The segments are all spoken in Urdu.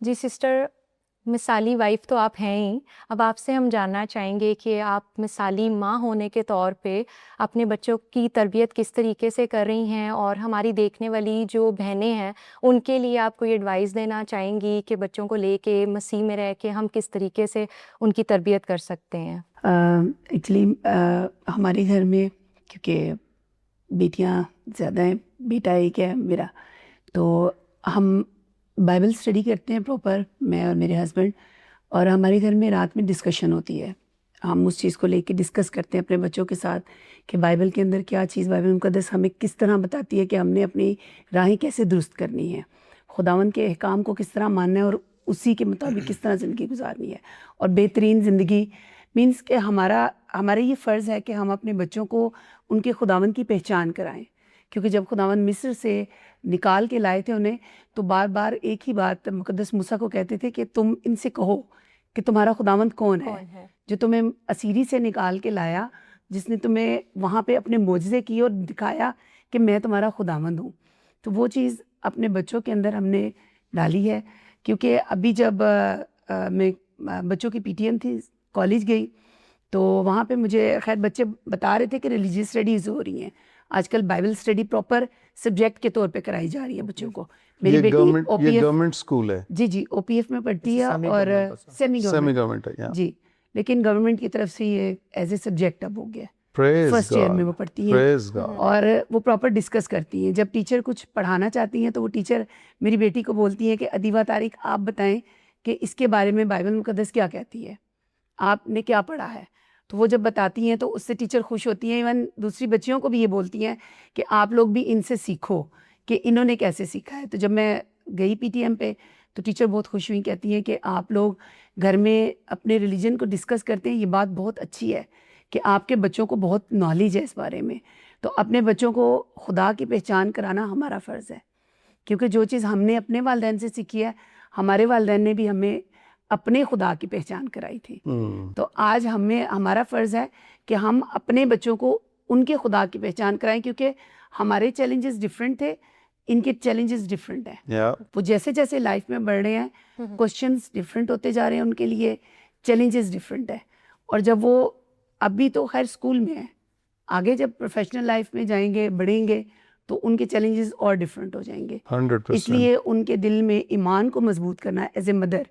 جی سسٹر، مثالی وائف تو آپ ہیں ہی۔ اب آپ سے ہم جاننا چاہیں گے کہ آپ مثالی ماں ہونے کے طور پہ اپنے بچوں کی تربیت کس طریقے سے کر رہی ہیں، اور ہماری دیکھنے والی جو بہنیں ہیں ان کے لیے آپ کوئی ایڈوائس دینا چاہیں گی کہ بچوں کو لے کے مسیح میں رہ کے ہم کس طریقے سے ان کی تربیت کر سکتے ہیں؟ ایکچولی ہمارے گھر میں کیونکہ بیٹیاں زیادہ ہیں، بیٹا ایک ہے میرا، تو ہم بائبل اسٹڈی کرتے ہیں پراپر، میں اور میرے ہسبینڈ، اور ہمارے گھر میں رات میں ڈسکشن ہوتی ہے۔ ہم اس چیز کو لے کے ڈسکس کرتے ہیں اپنے بچوں کے ساتھ کہ بائبل کے اندر کیا چیز، بائبل مقدس ہمیں کس طرح بتاتی ہے کہ ہم نے اپنی راہیں کیسے درست کرنی ہے، خداوند کے احکام کو کس طرح ماننا ہے اور اسی کے مطابق کس طرح زندگی گزارنی ہے، اور بہترین زندگی مینس کہ ہمارا یہ فرض ہے کہ ہم اپنے بچوں کو ان کے خداوند کی پہچان کرائیں، کیونکہ جب خداوند مصر سے نکال کے لائے تھے انہیں، تو بار بار ایک ہی بات مقدس موسیٰ کو کہتے تھے کہ تم ان سے کہو کہ تمہارا خداوند کون ہے جو تمہیں اسیری سے نکال کے لایا، جس نے تمہیں وہاں پہ اپنے معجزے کیے اور دکھایا کہ میں تمہارا خداوند ہوں۔ تو وہ چیز اپنے بچوں کے اندر ہم نے ڈالی ہے، کیونکہ ابھی جب میں بچوں کی پی ٹی ایم تھی، کالج گئی، تو وہاں پہ مجھے خیر بچے بتا رہے تھے کہ ریلیجیس اسٹڈیز ہو رہی ہیں آج کل، بائبل اسٹڈی پراپر سبجیکٹ کے طور پہ کرائی جا رہی ہے بچوں کو۔ میری بیٹی او پی ایف، گورنمنٹ اسکول ہے، جی او پی ایف میں پڑھتی ہے اور سیمی گورنمنٹ ہے جی، لیکن گورنمنٹ کی طرف سے یہ ایز اے سبجیکٹ اب ہو گیا، Praise فرسٹ ایئر میں God, وہ پڑھتی ہیں، praise God. اور وہ پراپر ڈسکس کرتی ہیں۔ جب ٹیچر کچھ پڑھانا چاہتی ہیں تو وہ ٹیچر میری بیٹی کو بولتی ہیں کہ ادیبہ طارق آپ بتائیں کہ اس کے بارے میں بائبل مقدس کیا کہتی ہے، آپ نے کیا پڑھا ہے؟ تو وہ جب بتاتی ہیں تو اس سے ٹیچر خوش ہوتی ہیں، ایون دوسری بچیوں کو بھی یہ بولتی ہیں کہ آپ لوگ بھی ان سے سیکھو کہ انہوں نے کیسے سیکھا ہے۔ تو جب میں گئی پی ٹی ایم پہ تو ٹیچر بہت خوش ہوئی، کہتی ہیں کہ آپ لوگ گھر میں اپنے ریلیجن کو ڈسکس کرتے ہیں، یہ بات بہت اچھی ہے کہ آپ کے بچوں کو بہت نالج ہے اس بارے میں۔ تو اپنے بچوں کو خدا کی پہچان کرانا ہمارا فرض ہے، کیونکہ جو چیز ہم نے اپنے والدین سے سیکھی ہے، ہمارے والدین نے بھی ہمیں اپنے خدا کی پہچان کرائی تھی۔ تو آج ہمارا فرض ہے کہ ہم اپنے بچوں کو ان کے خدا کی پہچان کرائیں، کیونکہ ہمارے چیلنجز ڈیفرنٹ تھے، ان کے چیلنجز ڈیفرنٹ ہیں۔ وہ جیسے جیسے لائف میں بڑھ رہے ہیں، کوشچنز ڈیفرنٹ ہوتے جا رہے ہیں ان کے لیے، چیلنجز ڈیفرنٹ ہیں، اور جب وہ ابھی تو خیر اسکول میں ہیں، آگے جب پروفیشنل لائف میں جائیں گے، بڑھیں گے، تو ان کے چیلنجز اور ڈیفرنٹ ہو جائیں گے۔ 100%. اس لیے ان کے دل میں ایمان کو مضبوط کرنا as a mother,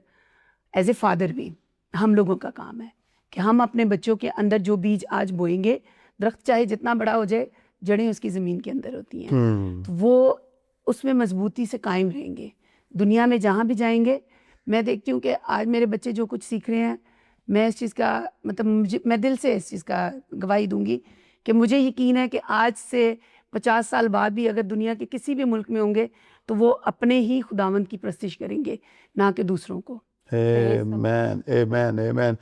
as a father بھی ہم لوگوں کا کام ہے کہ ہم اپنے بچوں کے اندر جو بیج آج بوئیں گے، درخت چاہے جتنا بڑا ہو جائے، جڑیں اس کی زمین کے اندر ہوتی ہیں، تو وہ اس میں مضبوطی سے قائم رہیں گے۔ دنیا میں جہاں بھی جائیں گے، میں دیکھتی ہوں کہ آج میرے بچے جو کچھ سیکھ رہے ہیں، میں اس چیز کا میں دل سے اس چیز کا گواہی دوں گی کہ مجھے یقین ہے کہ آج سے 50 سال بعد بھی اگر دنیا کے کسی بھی ملک میں ہوں گے تو وہ اپنے ہی خداوند کی پرستش کریں گے، نہ کہ دوسروں کو۔ آمین آمین آمین۔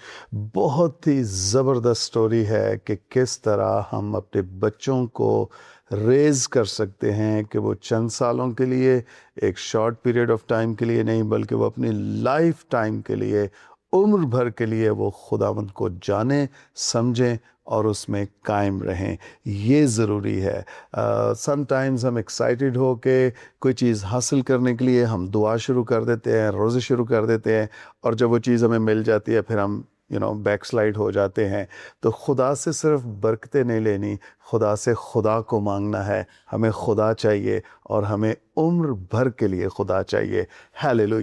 بہت ہی زبردست سٹوری ہے کہ کس طرح ہم اپنے بچوں کو ریز کر سکتے ہیں کہ وہ چند سالوں کے لیے، ایک شارٹ پیریڈ آف ٹائم کے لیے نہیں، بلکہ وہ اپنی لائف ٹائم کے لیے، عمر بھر کے لیے وہ خداوند کو جانیں، سمجھیں اور اس میں قائم رہیں۔ یہ ضروری ہے۔ سم ٹائمز ہم ایکسائٹیڈ ہو کے کوئی چیز حاصل کرنے کے لیے ہم دعا شروع کر دیتے ہیں، روزے شروع کر دیتے ہیں، اور جب وہ چیز ہمیں مل جاتی ہے پھر ہم بیک سلائڈ ہو جاتے ہیں۔ تو خدا سے صرف برکتیں نہیں لینی، خدا سے خدا کو مانگنا ہے۔ ہمیں خدا چاہیے اور ہمیں عمر بھر کے لیے خدا چاہیے۔ ہیلیلویا۔